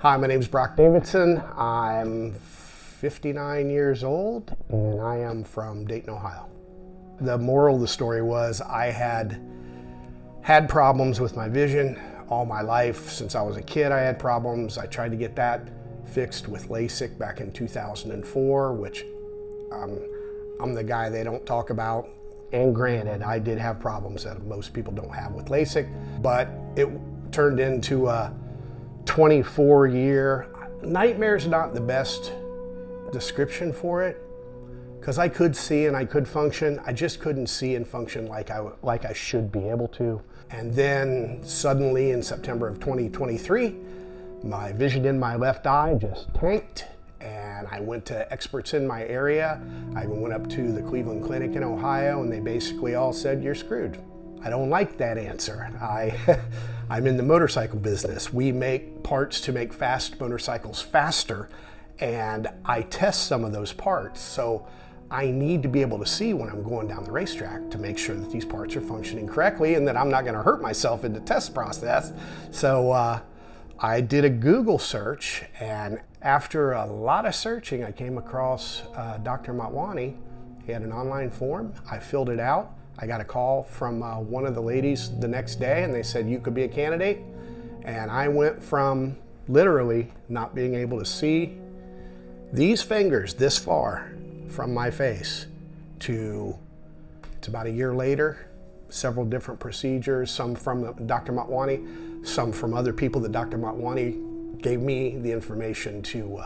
Hi, my name is Brock Davidson. I'm 59 years old and I am from Dayton, Ohio. The moral of the story was I had problems with my vision all my life. Since I was a kid, I had problems. I tried to get that fixed with LASIK back in 2004, which I'm the guy they don't talk about. And granted, I did have problems that most people don't have with LASIK, but it turned into a 24-year, nightmare's not the best description for it, because I could see and I could function. I just couldn't see and function like I should be able to. And then suddenly in September of 2023, my vision in my left eye just tanked, and I went to experts in my area. I went up to the Cleveland Clinic in Ohio, and they basically all said, "You're screwed." I don't like that answer. I'm in the motorcycle business. We make parts to make fast motorcycles faster, and I test some of those parts. So I need to be able to see when I'm going down the racetrack to make sure that these parts are functioning correctly and that I'm not gonna hurt myself in the test process. So I did a Google search, and after a lot of searching, I came across Dr. Motwani. He had an online form. I filled it out. I got a call from one of the ladies the next day, and they said, "You could be a candidate." And I went from literally not being able to see these fingers this far from my face to, it's about a year later, several different procedures, some from Dr. Motwani, some from other people that Dr. Motwani gave me the information to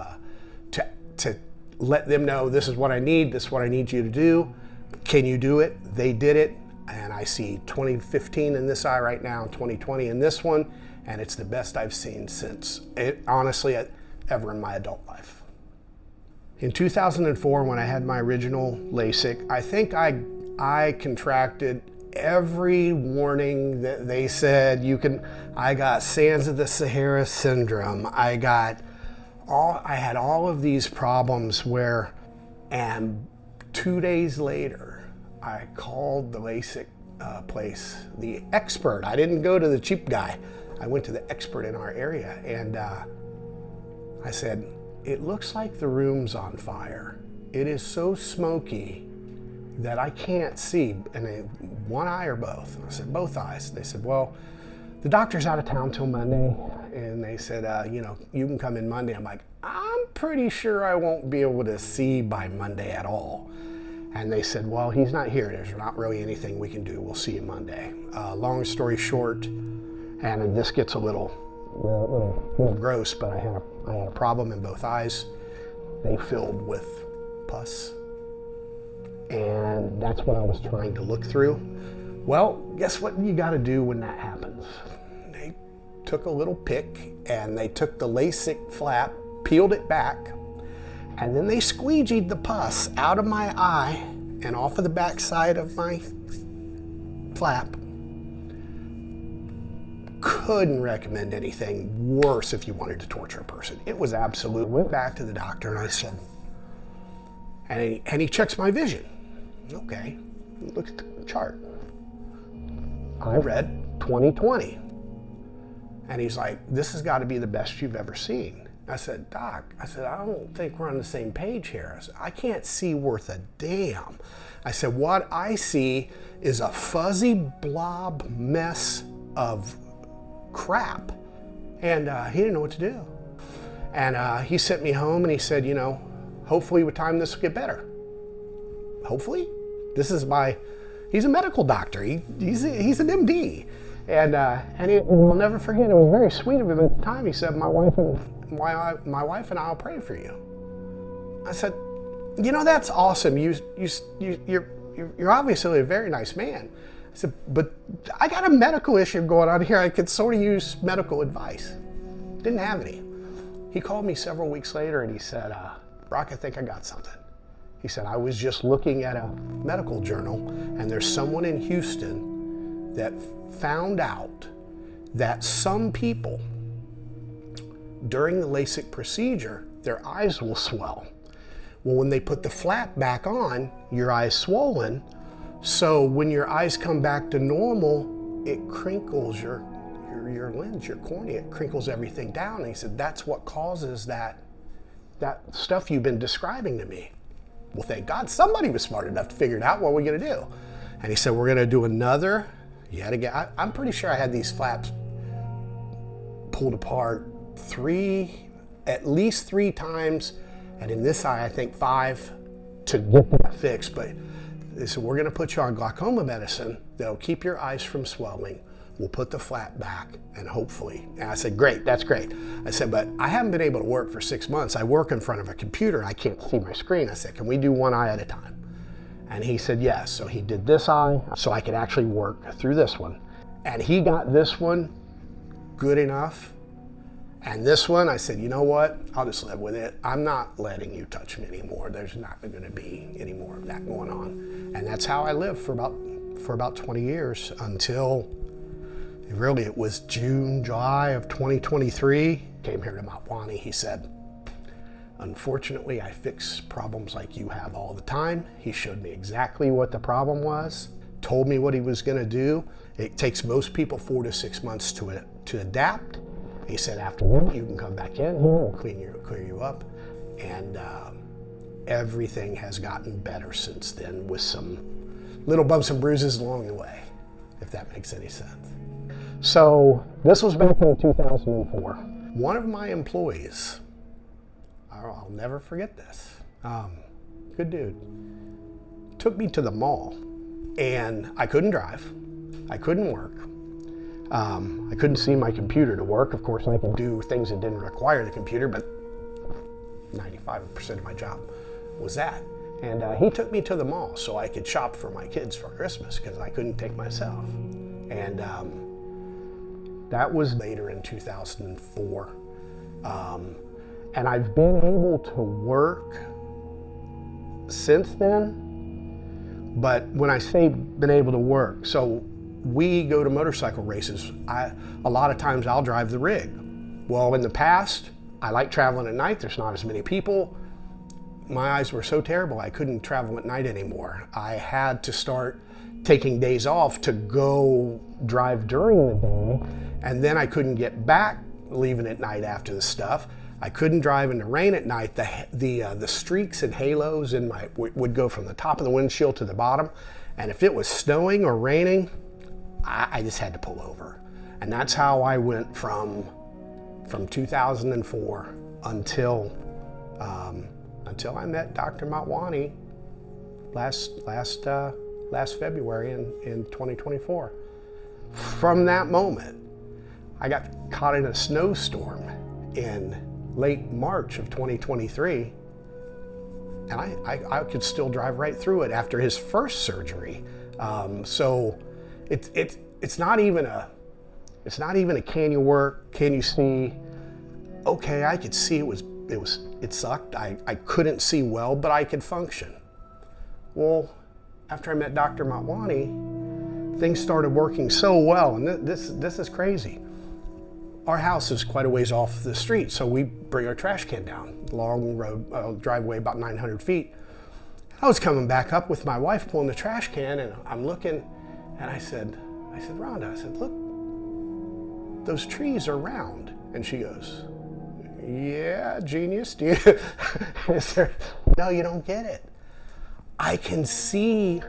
let them know, this is what I need, this is what I need you to do. Can you do it? They did it, and I see 2015 in this eye right now, 2020 in this one, and it's the best I've seen since, honestly, ever in my adult life. In 2004, when I had my original LASIK, I think I contracted every warning that they said you can. I got Sands of the Sahara syndrome. I had all of these problems where, and 2 days later, I called the LASIK place, the expert. I didn't go to the cheap guy. I went to the expert in our area, and I said, "It looks like the room's on fire. It is so smoky that I can't see." And one eye or both? And I said, "Both eyes." They said, "Well, the doctor's out of town till Monday." And they said, "You can come in Monday." I'm like, "I'm pretty sure I won't be able to see by Monday at all." And they said, "Well, he's not here. There's not really anything we can do. We'll see you Monday." Long story short, and this gets a little gross, but I had a problem in both eyes. They filled with pus, and that's what I was trying to look through. Well, guess what you got to do when that happens? They took a little pick and they took the LASIK flap, peeled it back, and then they squeegeed the pus out of my eye and off of the back side of my flap. Couldn't recommend anything worse if you wanted to torture a person. It was absolute. Went back to the doctor and I said, and he checks my vision. Okay, look at the chart. I read 2020. And he's like, "This has got to be the best you've ever seen." I said, "Doc," I said, "I don't think we're on the same page here." I said, "I can't see worth a damn." I said, "What I see is a fuzzy blob mess of crap." And he didn't know what to do. And he sent me home and he said, "Hopefully with time this will get better." Hopefully? This is he's a medical doctor. He's an MD. And I'll never forget, it was very sweet of him at the time. He said, my wife and I will pray for you." I said, "That's awesome. You're obviously a very nice man." I said, "But I got a medical issue going on here. I could sort of use medical advice." Didn't have any. He called me several weeks later and he said, "Brock, I think I got something." He said, "I was just looking at a medical journal, and there's someone in Houston that found out that some people during the LASIK procedure, their eyes will swell. Well, when they put the flap back on, your eye's swollen. So when your eyes come back to normal, it crinkles your your lens, your cornea, it crinkles everything down. And he said, that's what causes that stuff you've been describing to me. Well, thank God somebody was smart enough to figure it out. What are we gonna do? And he said, we're gonna do another, yet again. I'm pretty sure I had these flaps pulled apart at least three times. And in this eye, I think 5 to get that fixed. But they said, we're gonna put you on glaucoma medicine that'll keep your eyes from swelling. We'll put the flap back and hopefully. And I said, great, that's great. I said, but I haven't been able to work for 6 months. I work in front of a computer. I can't see my screen. I said, can we do one eye at a time? And he said, yes. So he did this eye so I could actually work through this one. And he got this one good enough. And this one, I said, you know what? I'll just live with it. I'm not letting you touch me anymore. There's not gonna be any more of that going on. And that's how I lived for about 20 years until really it was June, July of 2023. Came here to Motwani. He said, unfortunately, I fix problems like you have all the time. He showed me exactly what the problem was, told me what he was gonna do. It takes most people 4 to 6 months to adapt. He said, after that, you can come back in here and clear you up. And everything has gotten better since then with some little bumps and bruises along the way, if that makes any sense. So this was back in 2004. One of my employees, I'll never forget this, good dude, took me to the mall and I couldn't drive, I couldn't work. I couldn't see my computer to work. Of course, I could do things that didn't require the computer, but 95% of my job was that. And he took me to the mall so I could shop for my kids for Christmas because I couldn't take myself. And that was later in 2004. And I've been able to work since then. But when I say been able to work, so we go to motorcycle races. A lot of times I'll drive the rig. Well, in the past, I like traveling at night. There's not as many people. My eyes were so terrible, I couldn't travel at night anymore. I had to start taking days off to go drive during the day, and then I couldn't get back leaving at night after the stuff. I couldn't drive in the rain at night. The streaks and halos in would go from the top of the windshield to the bottom, and if it was snowing or raining, I just had to pull over. And that's how I went from 2004 until I met Dr. Motwani last February in 2024. From that moment, I got caught in a snowstorm in late March of 2023, and I could still drive right through it after his first surgery. So it's not even a can you work, can you see? Okay, I could see it sucked. I couldn't see well, but I could function. Well, after I met Dr. Motwani, things started working so well, and this is crazy. Our house is quite a ways off the street, so we bring our trash can down, long road, driveway about 900 feet. I was coming back up with my wife pulling the trash can, and I'm looking, and I said, Rhonda, I said, look, those trees are round. And she goes, yeah, genius. Do you? No, you don't get it. I can see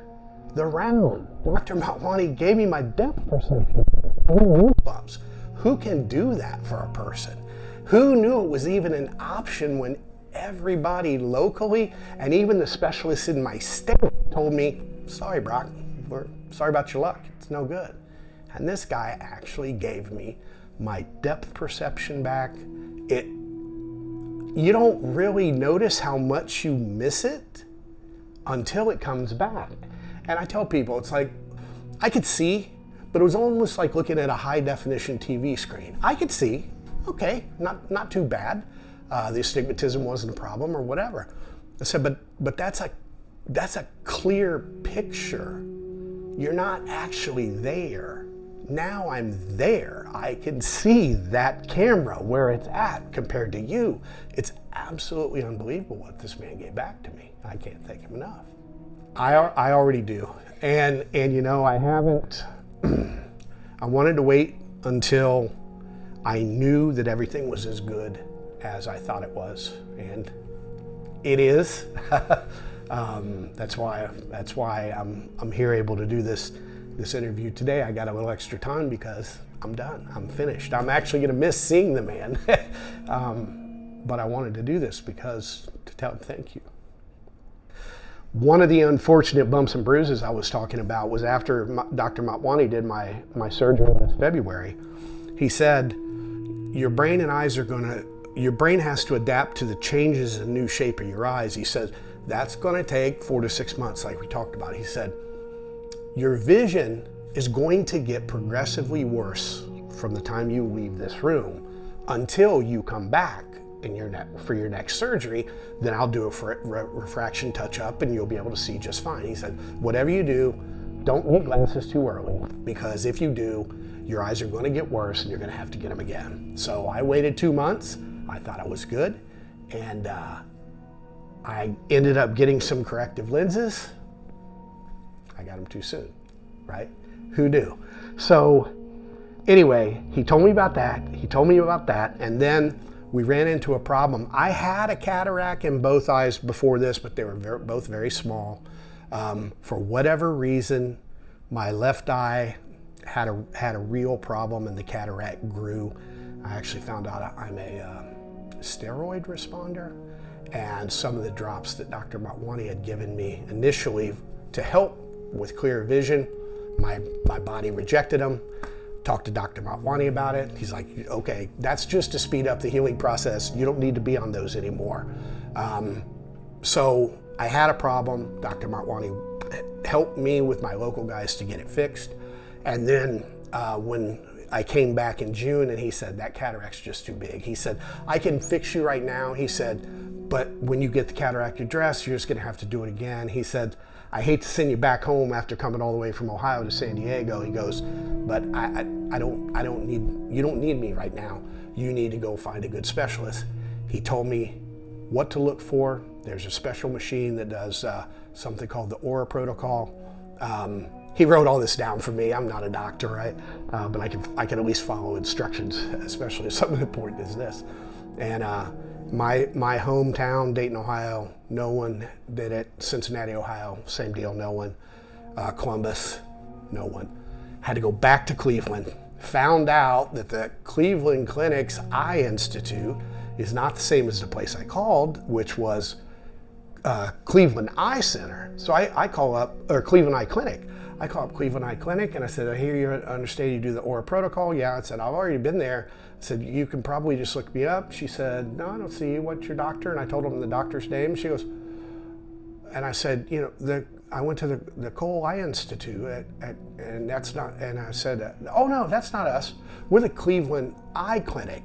the round. Dr. Motwani gave me my depth perception. Who can do that for a person? Who knew it was even an option when everybody locally and even the specialists in my state told me, sorry, Brock, we're sorry about your luck. It's no good. And this guy actually gave me my depth perception back. You don't really notice how much you miss it until it comes back. And I tell people, it's like, I could see, but it was almost like looking at a high definition TV screen. I could see, okay, not too bad. The astigmatism wasn't a problem or whatever. I said, but that's a clear picture. You're not actually there. Now I'm there. I can see that camera where it's at compared to you. It's absolutely unbelievable what this man gave back to me. I can't thank him enough. I already do. And you know, I haven't, I wanted to wait until I knew that everything was as good as I thought it was, and it is. That's why I'm here able to do this interview today. I got a little extra time because I'm done. I'm finished. I'm actually going to miss seeing the man, but I wanted to do this because to tell him thank you. One of the unfortunate bumps and bruises I was talking about was after Dr. Motwani did my surgery last February. He said, your brain and eyes your brain has to adapt to the changes in the new shape of your eyes. He said, that's going to take 4 to 6 months like we talked about. He said, your vision is going to get progressively worse from the time you leave this room until you come back for your next surgery. Then I'll do a refraction touch up and you'll be able to see just fine. He said, whatever you do, don't get glasses too early, because if you do, your eyes are going to get worse and you're going to have to get them again. So I waited 2 months. I thought I was good. And I ended up getting some corrective lenses. I got them too soon, right? Who knew? So anyway, he told me about that. And then we ran into a problem. I had a cataract in both eyes before this, but they were both very small. For whatever reason, my left eye had a real problem and the cataract grew. I actually found out I'm a steroid responder, and some of the drops that Dr. Motwani had given me initially to help with clear vision, my body rejected them. Talked to Dr. Motwani about it. He's like, okay, that's just to speed up the healing process. You don't need to be on those anymore. So I had a problem. Dr. Motwani helped me with my local guys to get it fixed. And then when I came back in June, and he said, that cataract's just too big. He said, I can fix you right now. He said, but when you get the cataract addressed, you're just gonna have to do it again. He said, I hate to send you back home after coming all the way from Ohio to San Diego. He goes, but you don't need me right now. You need to go find a good specialist. He told me what to look for. There's a special machine that does something called the Aura protocol. He wrote all this down for me. I'm not a doctor, right? But I can at least follow instructions, especially if something important as this. And my hometown, Dayton, Ohio, no one did it. Cincinnati, Ohio, same deal, no one. Columbus, no one. Had to go back to Cleveland. Found out that the Cleveland Clinic's Eye Institute is not the same as the place I called, which was Cleveland Eye Center. So I call up, or Cleveland Eye Clinic. I call up Cleveland Eye Clinic and I said, I hear you understand you do the Aura protocol. Yeah, I said, I've already been there. I said, you can probably just look me up. She said, no, I don't see you. What's your doctor? And I told them the doctor's name. She goes, and I said, you know, I went to the Cole Eye Institute and that's not, and I said, oh no, that's not us. We're the Cleveland Eye Clinic.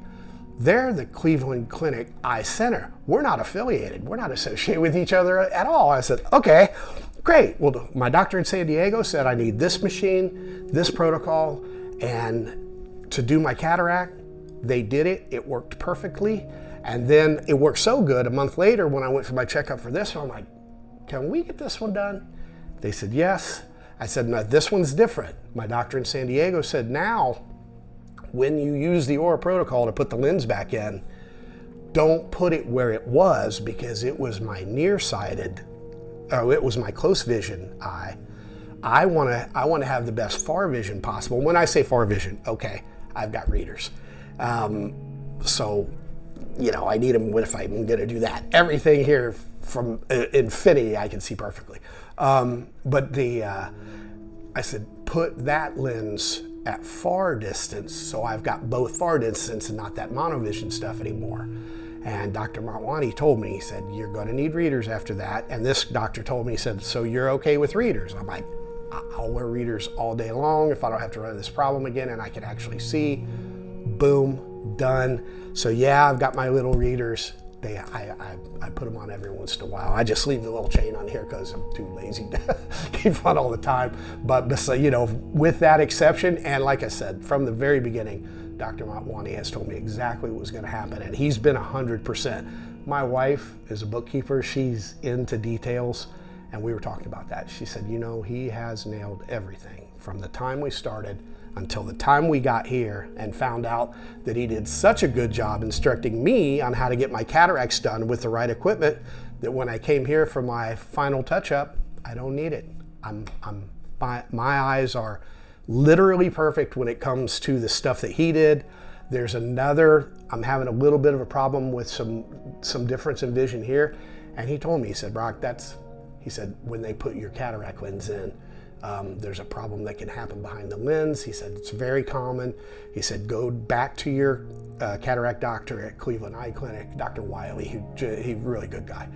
They're the Cleveland Clinic Eye Center. We're not affiliated. We're not associated with each other at all. I said, okay, great. Well, my doctor in San Diego said I need this machine, this protocol, and to do my cataract, they did it. It worked perfectly. And then it worked so good, a month later when I went for my checkup for this one, I'm like, can we get this one done? They said, yes. I said, no, this one's different. My doctor in San Diego said, now, when you use the Aura protocol to put the lens back in, don't put it where it was because it was my nearsighted, it was my close vision eye. I want to have the best far vision possible. When I say far vision, okay, I've got readers. So, you know, I need them if I'm going to do that. Everything here from infinity, I can see perfectly. But I said, put that lens at far distance, so I've got both far distance and not that monovision stuff anymore. And Dr. Motwani told me, he said, you're going to need readers after that. And this doctor told me, he said, so you're okay with readers? I'm like, I'll wear readers all day long if I don't have to run into this problem again and I can actually see. Boom, done. So yeah, I've got my little readers. I put them on every once in a while. I just leave the little chain on here because I'm too lazy to keep on all the time. But you know, with that exception, and like I said, from the very beginning, Dr. Motwani has told me exactly what was going to happen, and he's been 100%. My wife is a bookkeeper. She's into details, and we were talking about that. She said, you know, he has nailed everything. From the time we started until the time we got here and found out that he did such a good job instructing me on how to get my cataracts done with the right equipment that when I came here for my final touch-up, I don't need it. My eyes are literally perfect when it comes to the stuff that he did. There's another, I'm having a little bit of a problem with some difference in vision here. And he told me, he said, Brock, he said, when they put your cataract lens in, there's a problem that can happen behind the lens. He said, it's very common. He said, go back to your cataract doctor at Cleveland Eye Clinic, Dr. Wiley, he's a really good guy.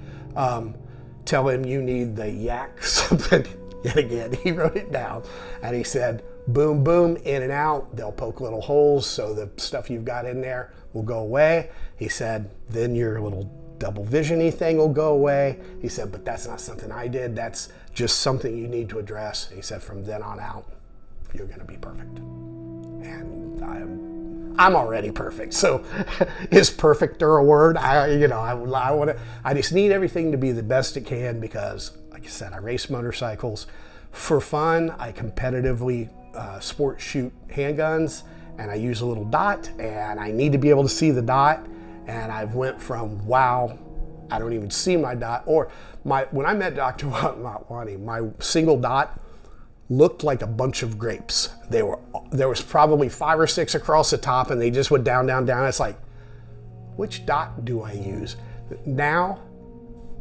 Tell him you need the yak something. Yet again, he wrote it down. And he said, boom, boom, in and out. They'll poke little holes so the stuff you've got in there will go away. He said, then your little double vision-y thing will go away. He said, but that's not something I did. That's just something you need to address. He said, from then on out, you're gonna be perfect. And I'm already perfect. So is perfecter a word? I just need everything to be the best it can because, like I said, I race motorcycles for fun. I competitively sport shoot handguns, and I use a little dot, and I need to be able to see the dot. And I've went from, wow, I don't even see my dot, or when I met Dr. Motwani, my single dot looked like a bunch of grapes. There was probably 5 or 6 across the top, and they just went down, down, down. It's like, which dot do I use? Now,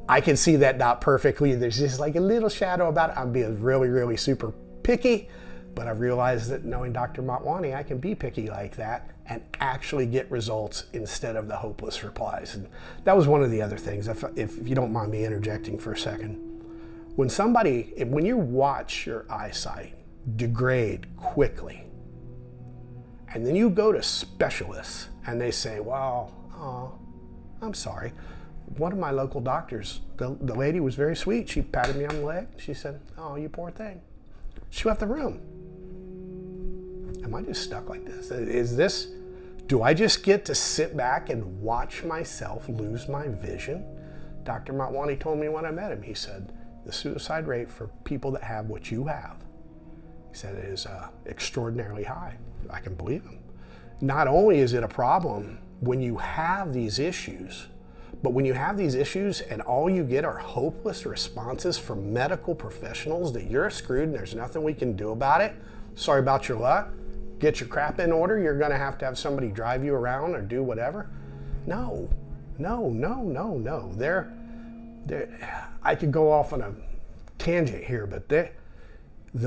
I can see that dot perfectly. There's just like a little shadow about it. I'm being really, really super picky, but I realized that knowing Dr. Motwani, I can be picky like that and actually get results instead of the hopeless replies. And that was one of the other things, if you don't mind me interjecting for a second. When you watch your eyesight degrade quickly, and then you go to specialists and they say, well, oh, I'm sorry. One of my local doctors, the lady was very sweet. She patted me on the leg. She said, oh, you poor thing. She left the room. Am I just stuck like this? Do I just get to sit back and watch myself lose my vision? Dr. Motwani told me when I met him, he said, the suicide rate for people that have what you have, he said, is extraordinarily high. I can believe him. Not only is it a problem when you have these issues, but when you have these issues and all you get are hopeless responses from medical professionals that you're screwed and there's nothing we can do about it, sorry about your luck, get your crap in order, you're gonna have to have somebody drive you around or do whatever. No. I could go off on a tangent here, but the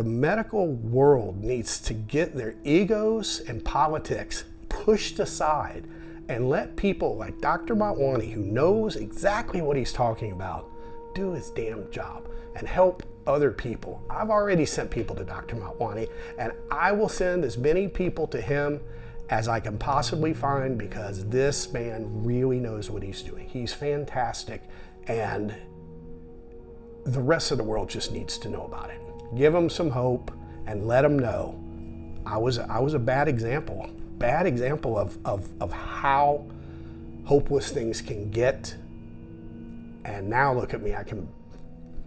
medical world needs to get their egos and politics pushed aside and let people like Dr. Motwani, who knows exactly what he's talking about, do his damn job and help other people. I've already sent people to Dr. Motwani, and I will send as many people to him as I can possibly find because this man really knows what he's doing. He's fantastic, and the rest of the world just needs to know about it. Give them some hope and let them know. I was a bad example of how hopeless things can get. And now look at me, I can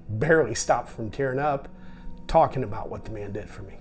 barely stop from tearing up talking about what the man did for me.